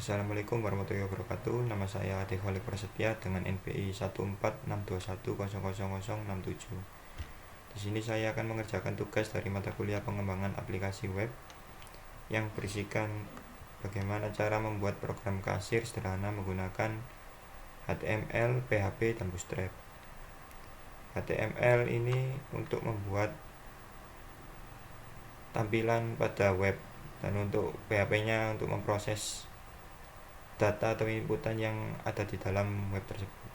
Assalamualaikum warahmatullahi wabarakatuh. Nama saya Ade Khalik Prasetya dengan NPI 14621000067. Di sini saya akan mengerjakan tugas dari mata kuliah pengembangan aplikasi web yang berisikan bagaimana cara membuat program kasir sederhana menggunakan HTML, PHP, dan Bootstrap. HTML ini untuk membuat tampilan pada web, dan untuk PHP-nya untuk memproses data atau inputan yang ada di dalam web tersebut.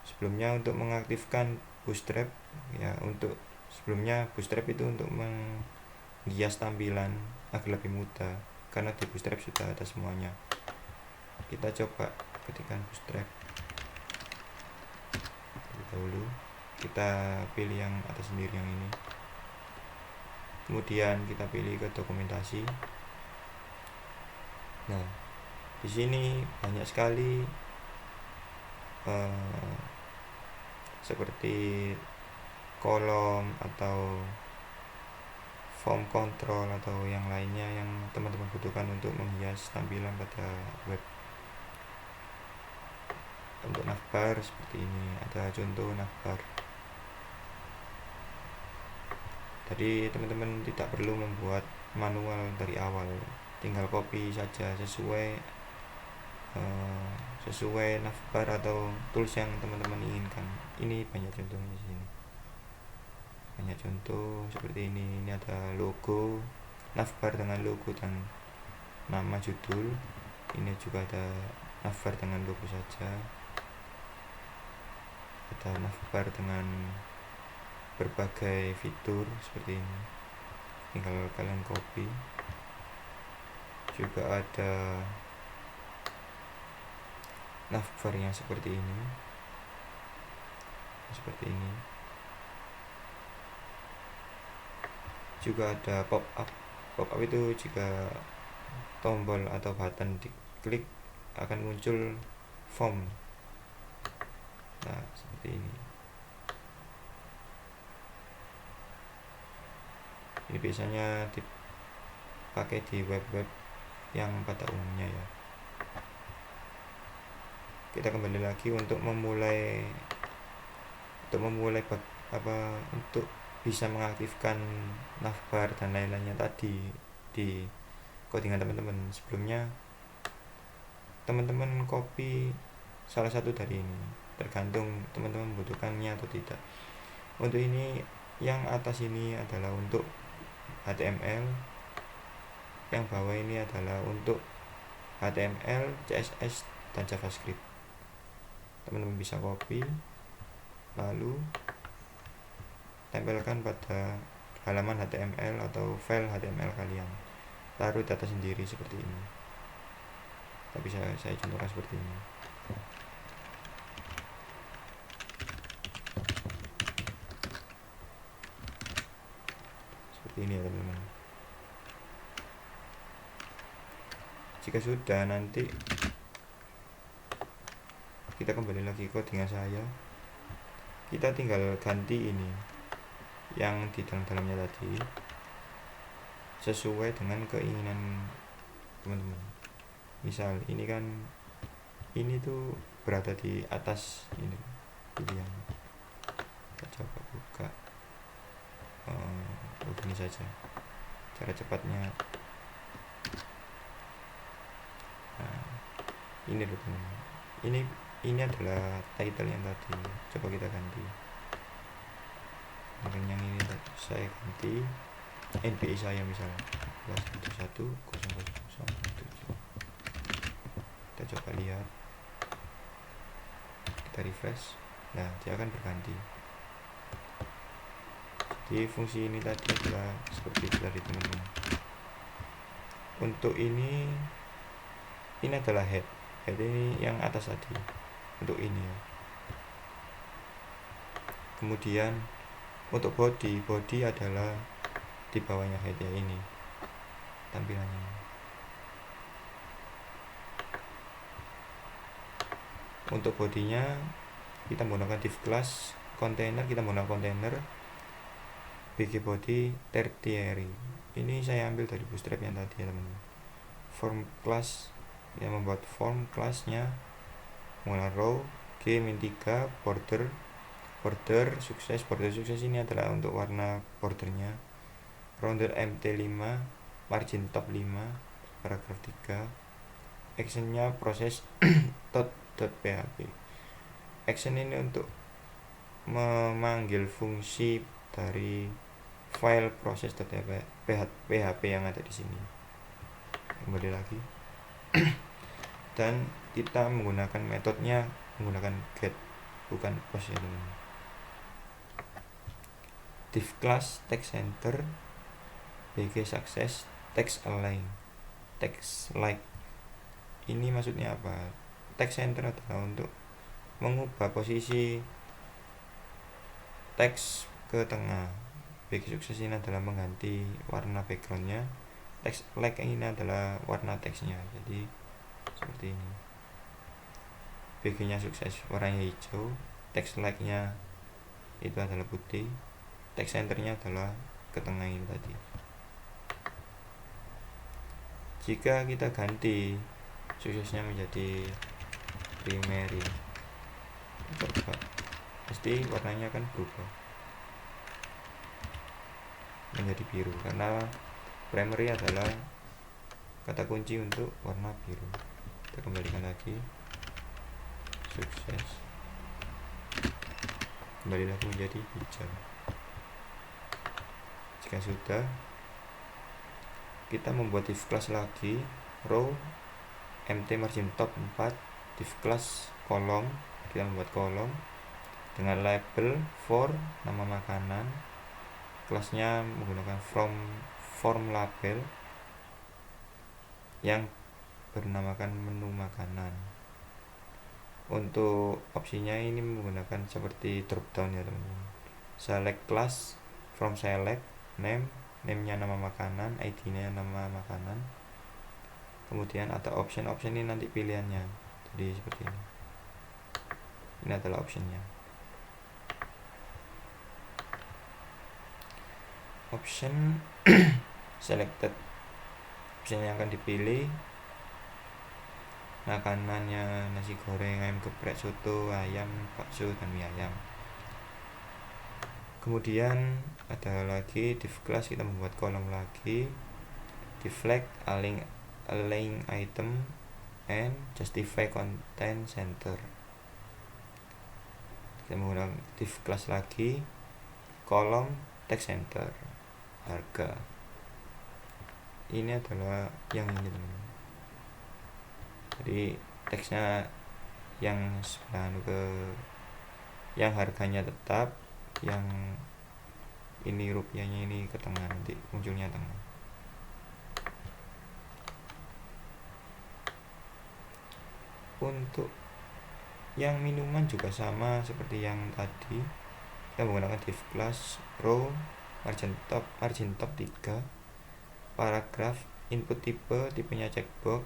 Sebelumnya untuk mengaktifkan Bootstrap, sebelumnya Bootstrap itu untuk menghias tampilan agar lebih mudah, karena di Bootstrap sudah ada semuanya. Kita coba ketikkan Bootstrap terlebih dahulu. Kita pilih yang atas sendiri, yang ini. Kemudian kita pilih ke dokumentasi. Nah, di sini banyak sekali seperti kolom atau form control atau yang lainnya yang teman-teman butuhkan untuk menghias tampilan pada web. Untuk navbar seperti ini, ada contoh navbar. Jadi teman-teman tidak perlu membuat manual dari awal, tinggal copy saja sesuai navbar atau tools yang teman-teman inginkan. Ini banyak contohnya di sini. Banyak contoh seperti ini. Ini ada logo navbar dengan logo dan nama judul. Ini juga ada navbar dengan logo saja. Ada navbar dengan berbagai fitur seperti ini. Tinggal kalian copy. Juga ada navbar yang seperti ini. Juga ada pop-up. Pop-up itu jika tombol atau button diklik akan muncul form. Nah, seperti ini. Ini biasanya dipakai di web-web yang pada umumnya ya. Kita kembali lagi untuk memulai untuk bisa mengaktifkan navbar dan lain-lainnya tadi di codingan teman-teman. Sebelumnya teman-teman copy salah satu dari ini, tergantung teman-teman membutuhkannya atau tidak. Untuk ini, yang atas ini adalah untuk HTML, yang bawah ini adalah untuk HTML, CSS, dan JavaScript. Teman-teman bisa copy, lalu tempelkan pada halaman HTML atau file HTML kalian, taruh data sendiri seperti ini. Tapi saya contohkan seperti ini. Seperti ini ya teman-teman. Jika sudah, nanti kita kembali lagi ke codingan saya. Kita tinggal ganti ini yang di dalamnya tadi sesuai dengan keinginan teman-teman. Misal ini kan, ini tuh berada di atas ini pilihan. Kita coba buka begini saja cara cepatnya. Nah, ini loh teman-teman. Ini adalah title yang tadi. Coba kita ganti. Mungkin yang ini saya ganti NPI saya misalnya 11.1.0.0.7. Kita coba lihat. Kita refresh. Nah, dia akan berganti. Jadi fungsi ini tadi adalah seperti itu tadi teman-teman. Untuk ini adalah head ini yang atas tadi. Untuk ini ya. Kemudian untuk body adalah di bawahnya head ya, ini tampilannya. Untuk bodinya kita menggunakan div class. Container kita menggunakan container. Bg body tertiary. Ini saya ambil dari Bootstrap yang tadi ya teman-teman. form class, yang membuat form classnya menggunakan row G-3 border sukses. Border sukses ini adalah untuk warna bordernya. Rounder MT5, margin top 5, paragraf 3. Actionnya proses .php. Action ini untuk memanggil fungsi dari file proses.php yang ada di sini. Kembali lagi. Dan kita menggunakan metodenya menggunakan get, bukan post ya teman-teman. Div class text center bg success text align text like. Ini maksudnya apa? Text center adalah untuk mengubah posisi teks ke tengah. bg sukses ini adalah mengganti warna backgroundnya. Text like ini adalah warna teksnya, jadi seperti ini. bg nya sukses warnanya hijau, text like nya itu adalah putih, text centernya adalah ke tengah ini tadi. Jika kita ganti suksesnya menjadi primary, coba pasti warnanya akan berubah menjadi biru, karena primary adalah kata kunci untuk warna biru. Kita kembalikan lagi, sukses, kembali lagi menjadi hijau. Jika sudah, kita membuat div class lagi, row mt margin top 4, div class kolom. Kita membuat kolom dengan label for nama makanan, kelasnya menggunakan form label yang bernamakan menu makanan. Untuk opsinya ini menggunakan seperti drop down ya teman-teman. Select class from select name nya nama makanan, id nya nama makanan, kemudian ada option ini nanti pilihannya, jadi seperti ini adalah optionnya. Option selected, option yang akan dipilih makanannya nasi goreng, ayam geprek, soto, ayam, bakso, dan mie ayam. Kemudian ada lagi div class, kita membuat kolom lagi, deflect align item and justify content center. Kita menggunakan div class lagi, kolom text center, harga. Ini adalah yang ini teman-teman. Jadi teksnya yang sebelah ke yang harganya tetap, yang ini rupiahnya ini ke tengah, nanti munculnya tengah. Untuk yang minuman juga sama seperti yang tadi, kita menggunakan div class row margin top 3, paragraf input tipenya checkbox,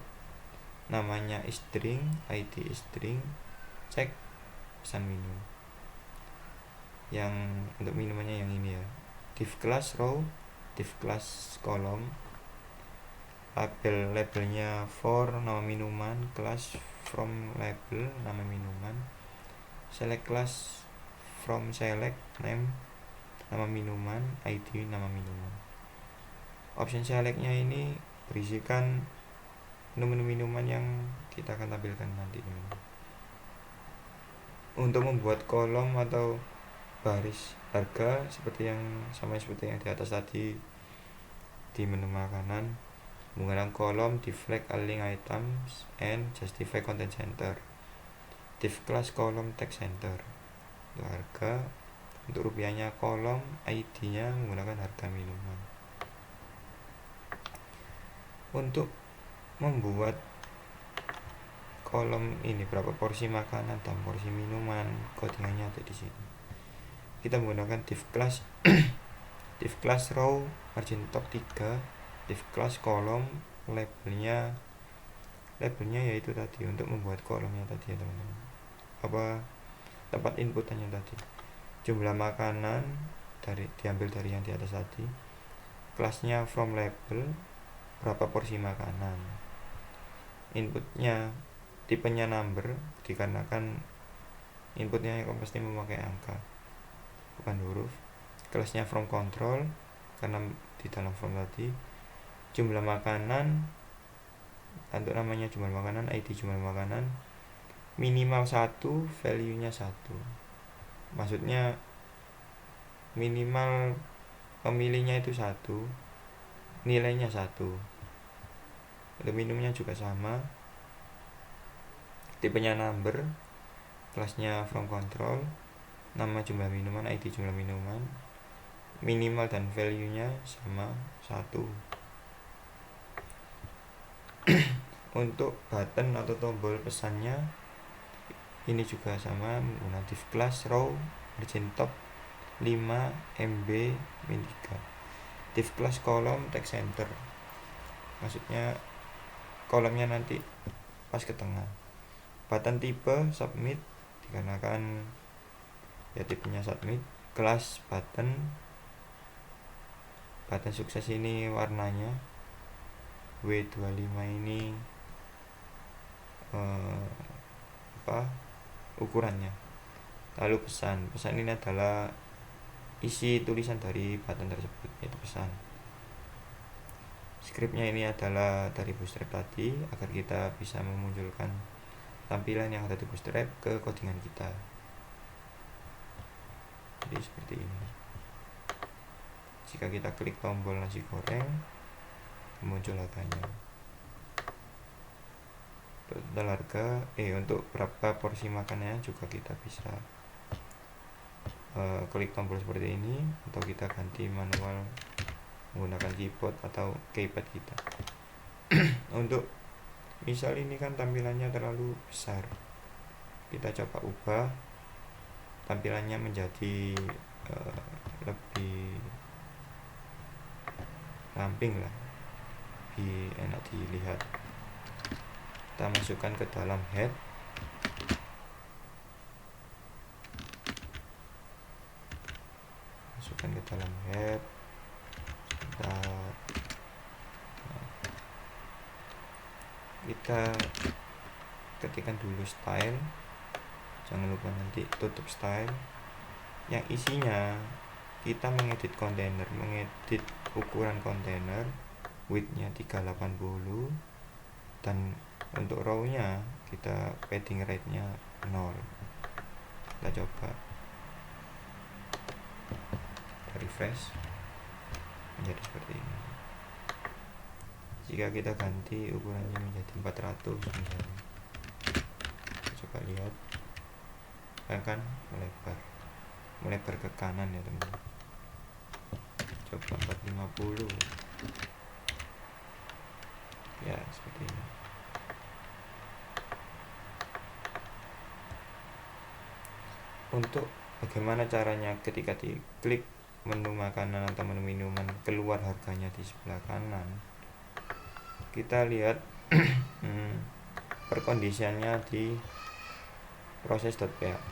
namanya string, id string, cek pesan minum. Yang untuk minumannya yang ini ya, div class row, div class kolom, labelnya for nama minuman, class from label nama minuman, select class from select name nama minuman, id nama minuman. Option selectnya ini berisikan menu minuman yang kita akan tampilkan nanti. Untuk membuat kolom atau baris harga seperti yang sama seperti yang di atas tadi di menu makanan, menggunakan kolom deflect align items and justify content center, div class kolom text center. Untuk harga, untuk rupiahnya kolom, id nya menggunakan harga minuman. Untuk membuat kolom ini berapa porsi makanan dan porsi minuman, codingannya ada di sini. Kita menggunakan div class div class row margin top 3, div class kolom, labelnya yaitu tadi untuk membuat kolomnya tadi ya teman-teman, apa tempat inputannya tadi, jumlah makanan diambil dari yang di atas tadi, kelasnya from label berapa porsi makanan, inputnya tipenya number dikarenakan inputnya yang pasti memakai angka bukan huruf. Kelasnya from control karena di dalam from tadi. Jumlah makanan untuk namanya jumlah makanan, ID jumlah makanan minimal 1, value nya 1. Maksudnya minimal pemilihnya itu 1, nilainya 1. Untuk minumnya juga sama, tipenya number, kelasnya from control, nama jumlah minuman, ID jumlah minuman, minimal dan value nya sama 1. Untuk button atau tombol pesannya ini juga sama, menggunakan div class row margin top 5 MB min 3. Div class kolom text center, maksudnya kolomnya nanti pas ke tengah. Button tipe submit dikarenakan ya tipenya submit. Kelas button sukses ini warnanya W25 ini ukurannya. Lalu pesan ini adalah isi tulisan dari button tersebut, yaitu pesan. Scriptnya ini adalah dari Bootstrap tadi agar kita bisa memunculkan tampilan yang ada di Bootstrap ke codingan kita. Jadi seperti ini. Jika kita klik tombol nasi goreng, muncul harganya. Total harga, untuk berapa porsi makannya juga kita bisa klik tombol seperti ini, atau kita ganti manual menggunakan keyboard atau keypad kita. Untuk misal ini kan tampilannya terlalu besar, kita coba ubah tampilannya menjadi lebih ramping lah, lebih enak dilihat. Kita masukkan ke dalam head, kita ketikkan dulu style, jangan lupa nanti tutup style yang isinya kita mengedit kontainer, mengedit ukuran kontainer, width-nya 380, dan untuk row-nya kita padding rate-nya 0. Kita coba refresh menjadi seperti ini. Jika kita ganti ukurannya menjadi 400 misalnya, kita coba lihat, kan melebar ke kanan ya teman. Coba 450 ya, seperti ini. Untuk bagaimana caranya ketika diklik menu makanan atau menu minuman keluar harganya di sebelah kanan, kita lihat perkondisiannya di proses.php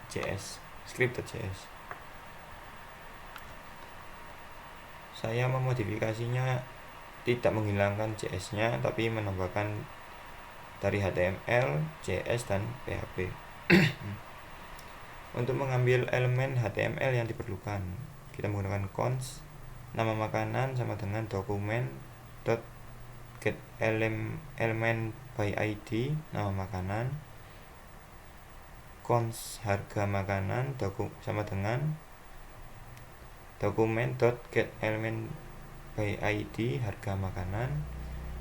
.js script.js. Saya memodifikasinya tidak menghilangkan JS-nya, tapi menambahkan dari HTML, JS, dan PHP. Untuk mengambil elemen HTML yang diperlukan, kita menggunakan cons nama makanan sama dengan dokumen .get element by ID nama makanan, cons harga makanan sama dengan dokumen .get element by ID harga makanan,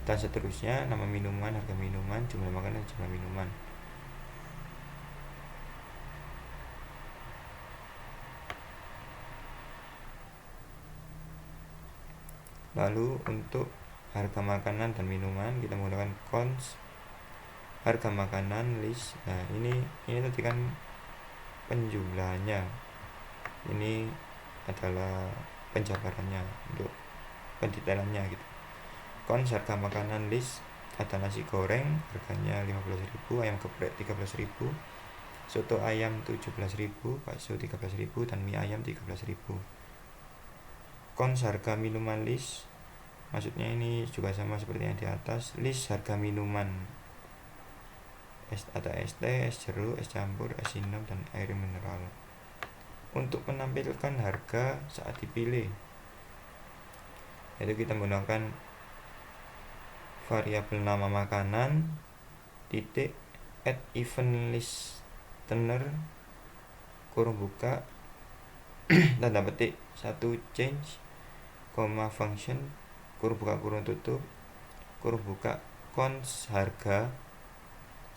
dan seterusnya, nama minuman, harga minuman, jumlah makanan, jumlah minuman. Lalu untuk harga makanan dan minuman kita menggunakan cons harga makanan list. Nah, ini tadi kan penjumlahannya, ini adalah penjabarannya untuk pendetailannya gitu. Cons harga makanan list ada nasi goreng harganya 15.000, ayam geprek 13.000, soto ayam 17.000, bakso 13.000, dan mie ayam 13.000. Cons harga minuman list maksudnya ini juga sama seperti yang di atas. List harga minuman atau es teh, es jeruk, es campur, es sinom, dan air mineral. Untuk menampilkan harga saat dipilih, yaitu kita menggunakan variabel nama makanan titik add event listener kurung buka tanda petik 1 change function kurung buka kurung tutup kurung buka cons harga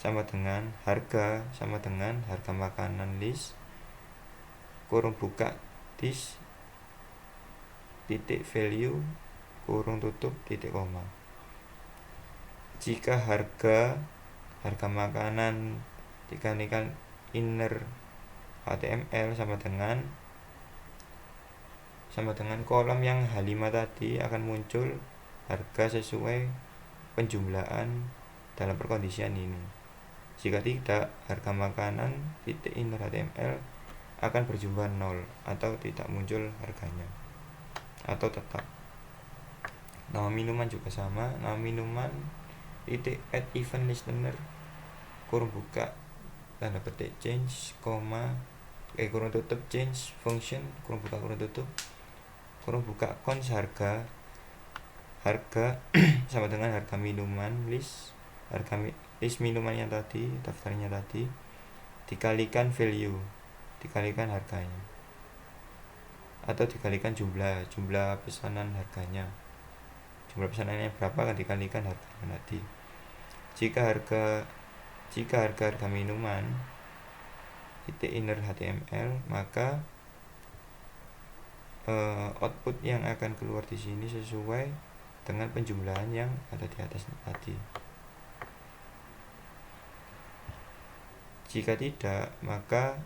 sama dengan harga makanan list kurung buka this titik value kurung tutup titik koma. Jika harga makanan dikalikan inner HTML sama dengan kolom yang H5 tadi, akan muncul harga sesuai penjumlahan dalam perkondisian ini. Jika tidak, harga makanan titik inner HTML akan berjumlah 0 atau tidak muncul harganya, atau tetap. Nama minuman juga sama, nama minuman titik add event listener kurung buka tanda petik change kurung tutup change function kurung buka kurung tutup kurung buka cons harga sama dengan harga minuman list minuman yang tadi, daftarnya tadi, dikalikan value, dikalikan harganya, atau dikalikan jumlah pesanan harganya. Jumlah pesanannya berapa akan dikalikan harganya tadi. Jika harga minuman titik inner HTML, maka output yang akan keluar di sini sesuai dengan penjumlahan yang ada di atas tadi. Jika tidak, maka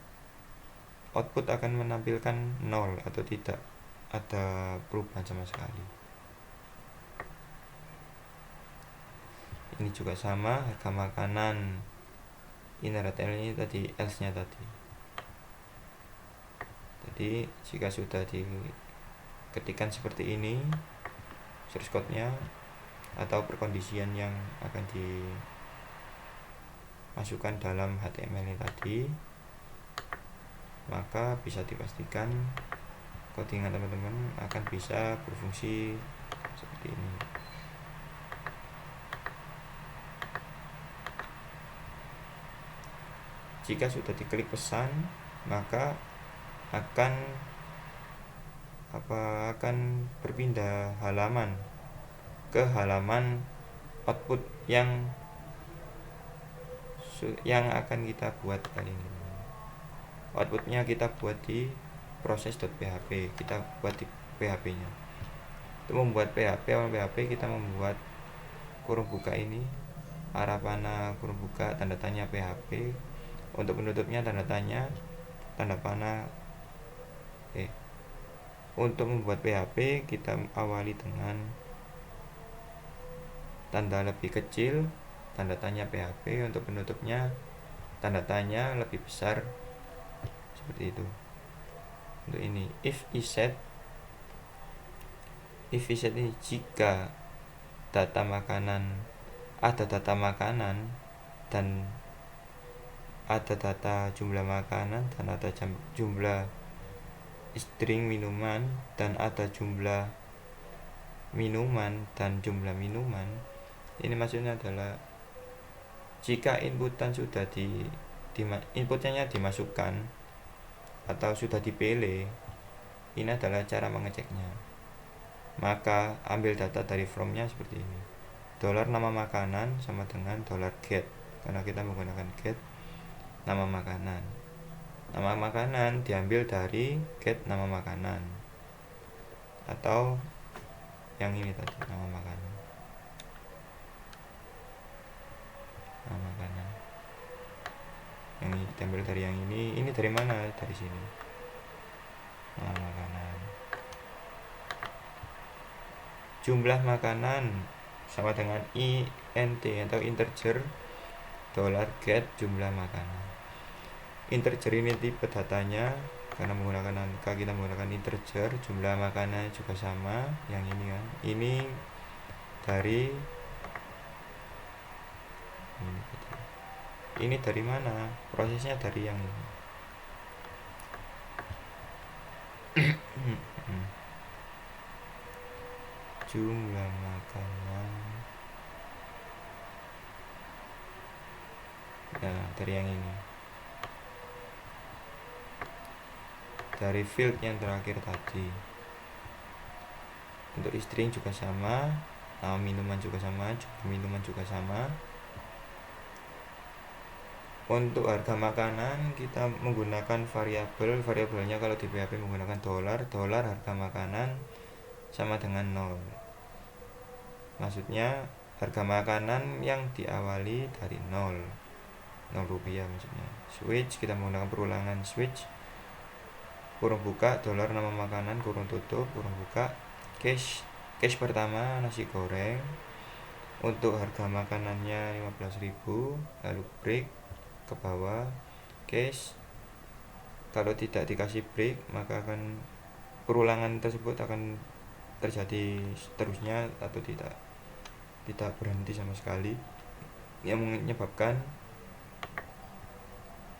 output akan menampilkan 0 atau tidak ada perubahan sama sekali. Ini juga sama, harga makanan inner HTML ini tadi, else nya tadi. Jadi jika sudah diketikkan seperti ini source code nya atau perkondisian yang akan dimasukkan dalam HTML ini tadi, maka bisa dipastikan codingan teman-teman akan bisa berfungsi seperti ini. Jika sudah diklik pesan, maka akan berpindah halaman ke halaman output yang akan kita buat kali ini. Outputnya kita buat di proses.php, kita buat di PHP nya. Untuk membuat PHP kita membuat kurung buka ini, arah panah kurung buka tanda tanya PHP. Untuk penutupnya tanda tanya tanda panah. Untuk membuat PHP kita awali dengan tanda lebih kecil tanda tanya PHP. Untuk penutupnya tanda tanya lebih besar, seperti itu. Untuk ini if iset ini jika ada data makanan dan ada data jumlah makanan dan ada jumlah string minuman dan ada jumlah minuman dan jumlah minuman. Ini maksudnya adalah jika inputnya dimasukkan atau sudah dipilih, ini adalah cara mengeceknya. Maka ambil data dari from-nya seperti ini. $nama makanan sama dengan $get, karena kita menggunakan get nama makanan. Nama makanan diambil dari get nama makanan, atau yang ini tadi nama makanan. Yang ini diambil dari yang ini. Ini dari mana? Dari sini. Nama makanan. Jumlah makanan sama dengan int atau integer $get jumlah makanan. Integer ini tipe datanya, karena menggunakan angka kita menggunakan integer. Jumlah makanan juga sama, yang ini kan. Ini dari ini dari mana? Prosesnya dari yang ini. Jumlah makanan. Nah, dari yang ini. Dari field yang terakhir tadi. Untuk string juga sama, nama minuman juga sama, jumlah minuman juga sama. Untuk harga makanan kita menggunakan variabelnya kalau di PHP menggunakan dolar harga makanan sama dengan 0. Maksudnya harga makanan yang diawali dari 0 rupiah maksudnya. Switch kita menggunakan perulangan switch, kurung buka dolar nama makanan, kurung tutup, kurung buka. Case pertama nasi goreng, untuk harga makanannya 15.000, lalu break ke bawah. Case kalau tidak dikasih break maka akan perulangan tersebut akan terjadi seterusnya atau tidak berhenti sama sekali, yang menyebabkan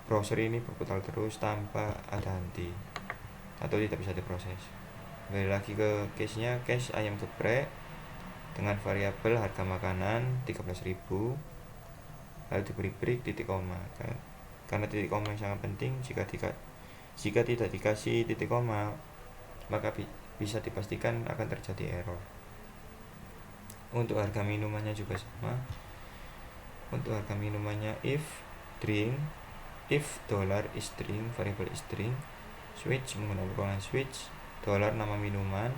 browser ini berputar terus tanpa ada henti atau tidak bisa diproses. Kembali lagi ke case-nya, case ayam geprek dengan variabel harga makanan 13.000, lalu diberi break titik koma. Karena titik koma yang sangat penting, jika tidak dikasih titik koma maka bisa dipastikan akan terjadi error. Untuk harga minumannya juga sama. Untuk harga minumannya if dollar is string, variable is string, switch menggunakan perulangan switch, dolar nama minuman,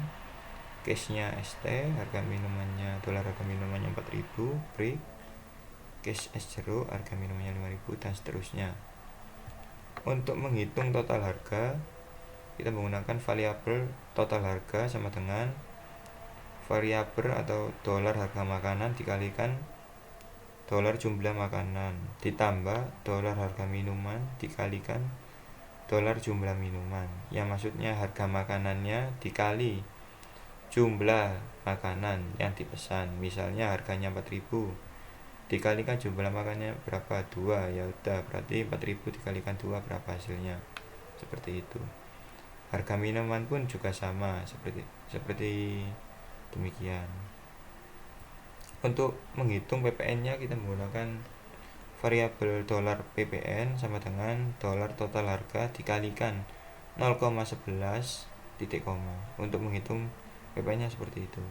case-nya st, harga minumannya dolar harga minumannya 4.000, break, case s0 harga minumannya 5.000 dan seterusnya. Untuk menghitung total harga kita menggunakan variabel total harga sama dengan variabel atau dolar harga makanan dikalikan dolar jumlah makanan ditambah dolar harga minuman dikalikan dolar jumlah minuman, yang maksudnya harga makanannya dikali jumlah makanan yang dipesan. Misalnya harganya 4.000 dikalikan jumlah makanannya berapa, 2, ya udah berarti 4.000 dikalikan 2 berapa hasilnya, seperti itu. Harga minuman pun juga sama seperti demikian. Untuk menghitung PPN-nya kita menggunakan variabel dolar PPN sama dengan dolar total harga dikalikan 0,11 titik koma. Untuk menghitung PPN-nya seperti itu.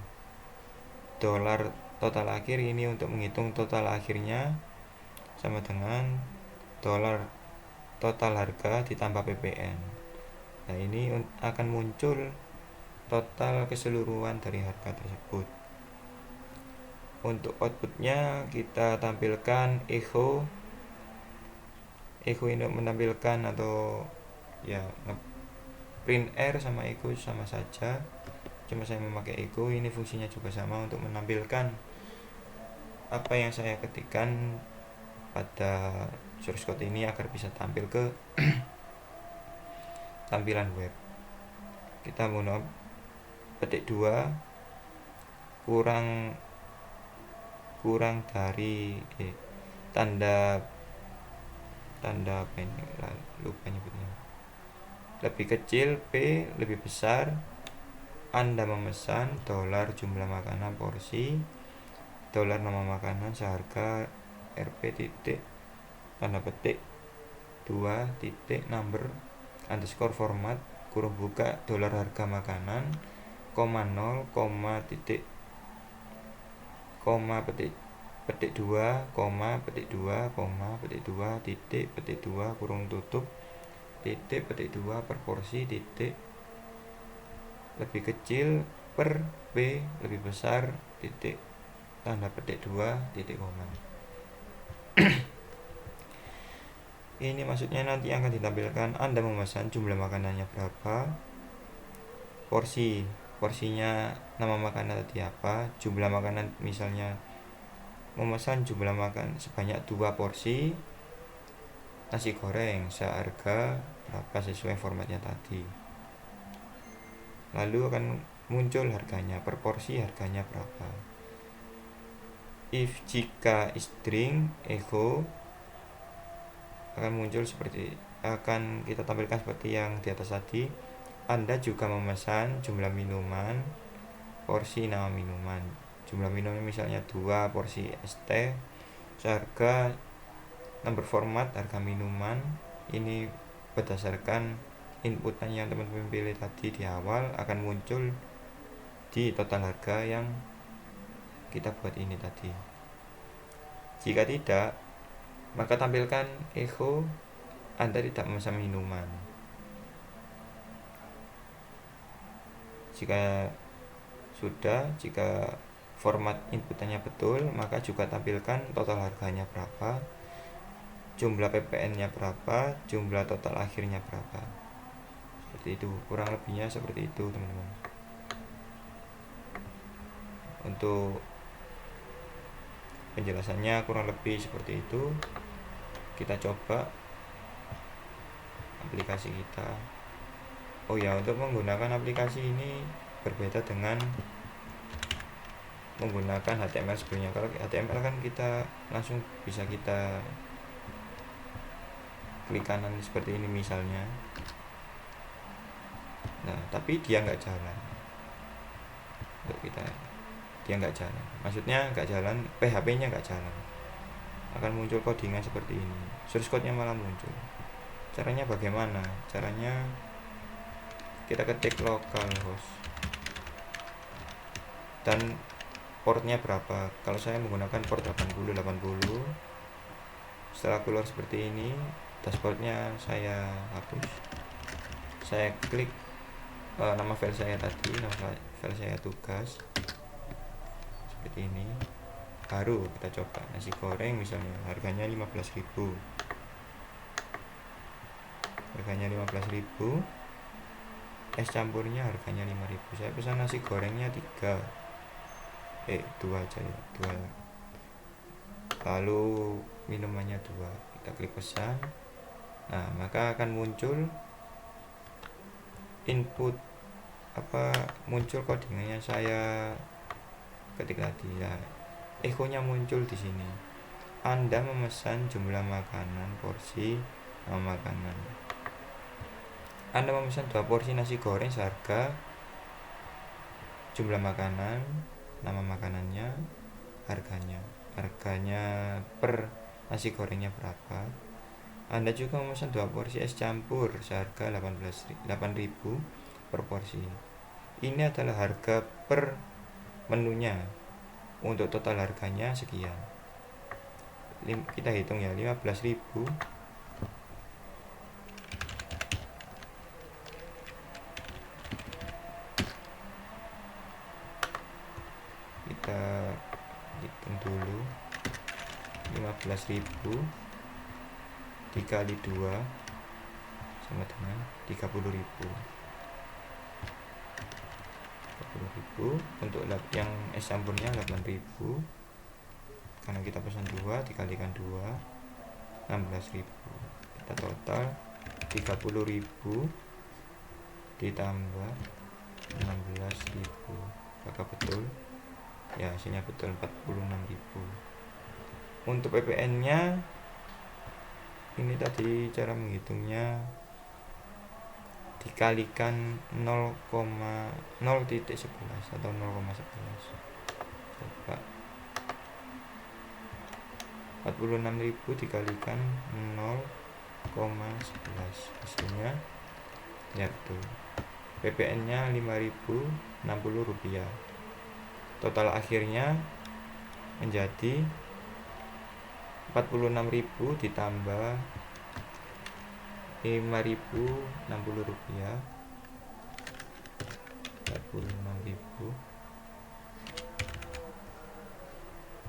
Dolar total akhir ini untuk menghitung total akhirnya sama dengan dolar total harga ditambah PPN. Nah, ini akan muncul total keseluruhan dari harga tersebut. Untuk outputnya kita tampilkan echo ini menampilkan atau ya print R sama echo sama saja, cuma saya memakai echo. Ini fungsinya juga sama untuk menampilkan apa yang saya ketikkan pada source code ini agar bisa tampil ke tampilan web. Kita mau petik 2 kurang dari tanda apa ini, lupa nyebutnya, lebih kecil P lebih besar. Anda memesan dolar jumlah makanan porsi, dolar nama makanan seharga Rp titik tanda petik 2 titik number underscore format kurung buka dolar harga makanan 0, titik koma petik 2, petik 2, petik 2, titik petik 2 kurung tutup titik petik 2 per porsi titik lebih kecil per P lebih besar titik tanda petik 2 titik koma. Ini maksudnya nanti akan ditampilkan Anda memesan jumlah makanannya berapa, porsinya nama makanan tadi apa, jumlah makanan misalnya memesan jumlah makan sebanyak 2 porsi nasi goreng seharga berapa sesuai formatnya tadi. Lalu akan muncul harganya per porsi, harganya berapa. if jika string echo akan muncul seperti akan kita tampilkan seperti yang di atas tadi. Anda juga memesan jumlah minuman, porsi nama minuman. Jumlah minuman misalnya 2 porsi es teh, seharga number format harga minuman. Ini berdasarkan inputan yang teman-teman pilih tadi di awal akan muncul di total harga yang kita buat ini tadi. Jika tidak, maka tampilkan echo Anda tidak memesan minuman. Jika format inputannya betul, maka juga tampilkan total harganya berapa, jumlah PPN-nya berapa, jumlah total akhirnya berapa. Seperti itu, kurang lebihnya seperti itu teman-teman. Untuk penjelasannya kurang lebih seperti itu. Kita coba aplikasi kita. Oh ya, untuk menggunakan aplikasi ini berbeda dengan menggunakan HTML sebelumnya. Kalau HTML kan kita langsung bisa kita klik kanan seperti ini misalnya. Nah, tapi dia nggak jalan. Untuk kita, dia nggak jalan. Maksudnya nggak jalan, PHP-nya nggak jalan. Akan muncul codingan seperti ini. Source code-nya malah muncul. Caranya bagaimana? Caranya kita ketik localhost dan portnya berapa. Kalau saya menggunakan port 80. Setelah keluar seperti ini, dashboardnya saya hapus. Saya klik nama file saya tadi, nama file saya tugas seperti ini. Baru kita coba nasi goreng misalnya, harganya 15.000. Harganya 15.000. Es campurnya harganya 5.000. Saya pesan nasi gorengnya 2 aja ya, 2. Lalu minumannya 2. Kita klik pesan. Nah, maka akan muncul input muncul codingannya saya ketik tadi ya. Echo-nya muncul di sini. Anda memesan jumlah makanan, porsi nama makanan. Anda memesan 2 porsi nasi goreng seharga jumlah makanan, nama makanannya, harganya per nasi gorengnya berapa. Anda juga memesan 2 porsi es campur seharga 8.000 per porsi. Ini adalah harga per menunya. Untuk total harganya sekian. Kita hitung ya, 15.000 kita hitung dulu. 15.000 dikali 2 sama dengan 30.000. Untuk yang es campurnya 8.000, karena kita pesan 2 dikalikan 2 16.000. Kita total 30.000 ditambah 16.000. Apakah betul? Ya, hasilnya betul, 46.000. Untuk PPN nya ini tadi cara menghitungnya dikalikan 0,0.11 atau 0,11. Coba 46.000 dikalikan 0,11, hasilnya ya betul. PPN nya 5.060 rupiah. Total akhirnya menjadi 46.000 ditambah 5.060 rupiah, 46.000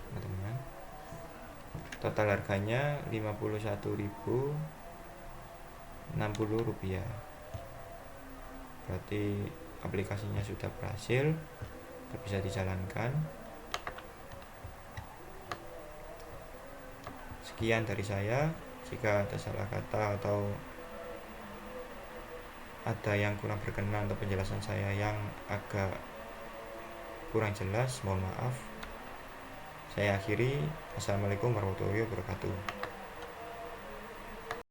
teman-teman. Total harganya 51.060 rupiah. Berarti aplikasinya sudah berhasil, bisa dijalankan. Sekian dari saya. Jika ada salah kata atau ada yang kurang berkenan atau penjelasan saya yang agak kurang jelas, mohon maaf. Saya akhiri. Assalamualaikum warahmatullahi wabarakatuh.